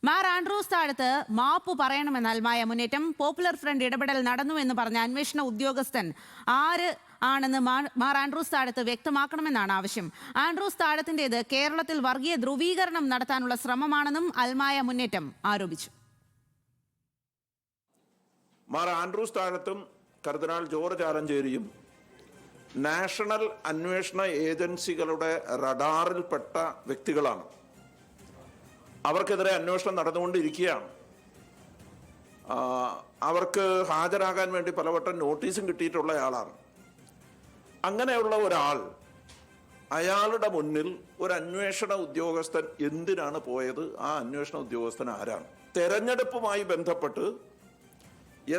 Mar Andrews താഴത്ത് മാപ്പ് പറയണമെന്ന് അൽമായ മുന്നേറ്റം. പോപ്പുലർ ഫ്രണ്ട് ഇടപെടൽ നടന്നുവെന്ന് പറഞ്ഞ അന്വേഷണ ഉദ്യോഗസ്ഥൻ ആര് ആണെന്ന് മാർ ആൻഡ്രൂസ് താഴത്ത് വ്യക്തമാക്കണമെന്നാണ് ആവശ്യം. ആൻഡ്രൂസ് താഴത്തിന്റേത് കേരളത്തിൽ വർഗീയ ധ്രുവീകരണം നടത്താനുള്ള ശ്രമമാണെന്നും അൽമായ മുന്നേറ്റം ആരോപിച്ചു. മാർ ആൻഡ്രൂസ് താഴത്തും കർദിനാൾ ജോർജ് ആലഞ്ചേരിയും നാഷണൽ അന്വേഷണ ഏജൻസികളുടെ റഡാറിൽപ്പെട്ട വ്യക്തികളാണ്. അവർക്കെതിരെ അന്വേഷണം നടന്നുകൊണ്ടിരിക്കുകയാണ്. അവർക്ക് ഹാജരാകാൻ വേണ്ടി പലവട്ടം നോട്ടീസും കിട്ടിയിട്ടുള്ള ആളാണ്. അങ്ങനെയുള്ള ഒരാൾ, അയാളുടെ മുന്നിൽ ഒരു അന്വേഷണ ഉദ്യോഗസ്ഥൻ എന്തിനാണ് പോയത്? ആ അന്വേഷണ ഉദ്യോഗസ്ഥൻ ആരാണ്? തെരഞ്ഞെടുപ്പുമായി ബന്ധപ്പെട്ട്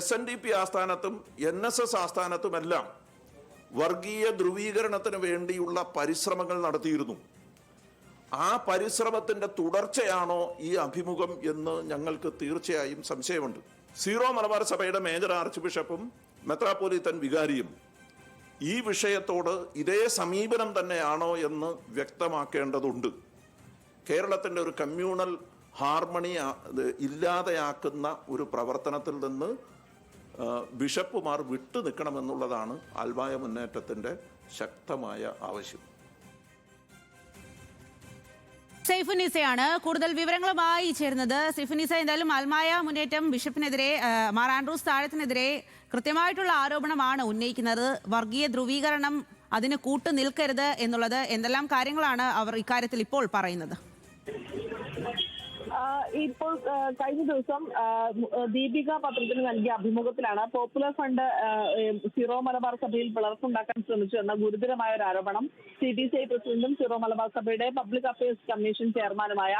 SNDP ആസ്ഥാനത്തും NSS ആസ്ഥാനത്തുമെല്ലാം വർഗീയ ധ്രുവീകരണത്തിന് വേണ്ടിയുള്ള പരിശ്രമങ്ങൾ നടത്തിയിരുന്നു. ആ പരിശ്രമത്തിന്റെ തുടർച്ചയാണോ ഈ അഭിമുഖം എന്ന് ഞങ്ങൾക്ക് തീർച്ചയായും സംശയമുണ്ട്. സീറോ മലബാർ സഭയുടെ മേജർ ആർച്ച് ബിഷപ്പും മെത്രാപ്പോലീത്തൻ വികാരിയും ഈ വിഷയത്തോട് ഇതേ സമീപനം തന്നെയാണോ എന്ന് വ്യക്തമാക്കേണ്ടതുണ്ട്. കേരളത്തിൻ്റെ ഒരു കമ്മ്യൂണൽ ഹാർമണി ഇല്ലാതെയാക്കുന്ന ഒരു പ്രവർത്തനത്തിൽ നിന്ന് ബിഷപ്പുമാർ വിട്ടു നിൽക്കണമെന്നുള്ളതാണ് അൽമായ മുന്നേറ്റത്തിൻ്റെ ശക്തമായ ആവശ്യം. സൈഫുന്നീസയാണ് കൂടുതൽ വിവരങ്ങളുമായി ചേരുന്നത്. സൈഫുന്നീസ, എന്തായാലും അൽമായ മുന്നേറ്റം ബിഷപ്പിനെതിരെ, മാർ ആൻഡ്രൂസ് താഴത്തിനെതിരെ കൃത്യമായിട്ടുള്ള ആരോപണമാണ് ഉന്നയിക്കുന്നത്. വർഗീയ ധ്രുവീകരണം അതിന് കൂട്ടു നിൽക്കരുത് എന്നുള്ളത്. എന്തെല്ലാം കാര്യങ്ങളാണ് അവർ ഇക്കാര്യത്തിൽ ഇപ്പോൾ പറയുന്നത്? ഇപ്പോൾ കഴിഞ്ഞ ദിവസം ദീപിക പത്രത്തിന് നൽകിയ അഭിമുഖത്തിലാണ് പോപ്പുലർ ഫണ്ട് സീറോ മലബാർ സഭയിൽ പിളർപ്പുണ്ടാക്കാൻ ശ്രമിച്ചു എന്ന ഗുരുതരമായ ഒരു ആരോപണം CTCI പ്രസിഡന്റും സീറോ മലബാർ സഭയുടെ പബ്ലിക് അഫയേഴ്സ് കമ്മീഷൻ ചെയർമാനുമായ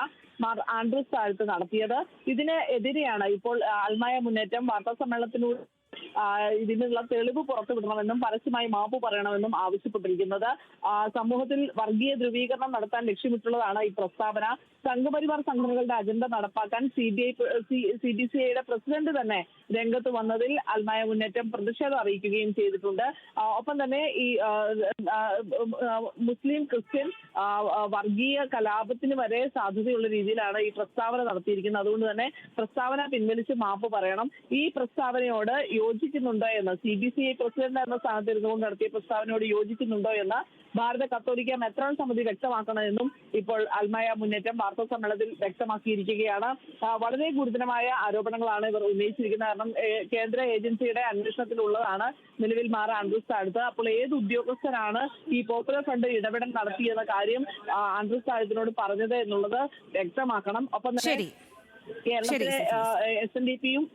മാർ ആൻഡ്രൂസ് താഴത്ത് നടത്തിയത്. ഇതിന് എതിരെയാണ് ഇപ്പോൾ അൽമായ മുന്നേറ്റം വാർത്താ സമ്മേളനത്തിലൂടെ ഇതിനുള്ള തെളിവ് പുറത്തുവിടണമെന്നും പരസ്യമായി മാപ്പ് പറയണമെന്നും ആവശ്യപ്പെട്ടിരിക്കുന്നത്. സമൂഹത്തിൽ വർഗീയ ധ്രുവീകരണം നടത്താൻ ലക്ഷ്യമിട്ടുള്ളതാണ് ഈ പ്രസ്താവന. സംഘപരിവാർ സംഘടനകളുടെ അജണ്ട നടപ്പാക്കാൻ CTCIയുടെ പ്രസിഡന്റ് തന്നെ രംഗത്ത് വന്നതിൽ അൽമായ മുന്നേറ്റം പ്രതിഷേധം അറിയിക്കുകയും ചെയ്തിട്ടുണ്ട്. ഒപ്പം തന്നെ ഈ മുസ്ലിം ക്രിസ്ത്യൻ വർഗീയ കലാപത്തിന് വരെ സാധ്യതയുള്ള രീതിയിലാണ് ഈ പ്രസ്താവന നടത്തിയിരിക്കുന്നത്. അതുകൊണ്ട് തന്നെ പ്രസ്താവന പിൻവലിച്ച് മാപ്പ് പറയണം. ഈ പ്രസ്താവനയോട് യോജിക്കുന്നുണ്ടോ എന്ന് CBCI പ്രസിഡന്റ് എന്ന സ്ഥാനത്ത് ഇരുന്നുകൊണ്ട് നടത്തിയ പ്രസ്താവനയോട് യോജിക്കുന്നുണ്ടോ എന്ന് ഭാരത കത്തോലിക്ക മെത്രാൻ സമിതി വ്യക്തമാക്കണമെന്നും ഇപ്പോൾ അൽമായ മുന്നേറ്റം വാർത്താ സമ്മേളനത്തിൽ വ്യക്തമാക്കിയിരിക്കുകയാണ്. വളരെ ഗുരുതരമായ ആരോപണങ്ങളാണ് ഇവർ ഉന്നയിച്ചിരിക്കുന്നത്. കാരണം കേന്ദ്ര ഏജൻസിയുടെ അന്വേഷണത്തിലുള്ളതാണ് നിലവിൽ മാർ ആൻഡ്രൂസ് താഴത്ത്. അപ്പോൾ ഏത് ഉദ്യോഗസ്ഥനാണ് ഈ പോപ്പുലർ ഫണ്ട് ഇടപെടൽ നടത്തിയെന്ന കാര്യം ആൻഡ്രൂസ് താഴത്തിനോട് പറഞ്ഞത് എന്നുള്ളത് വ്യക്തമാക്കണം. ഒപ്പം തന്നെ കേരളത്തിലെ SNDPയും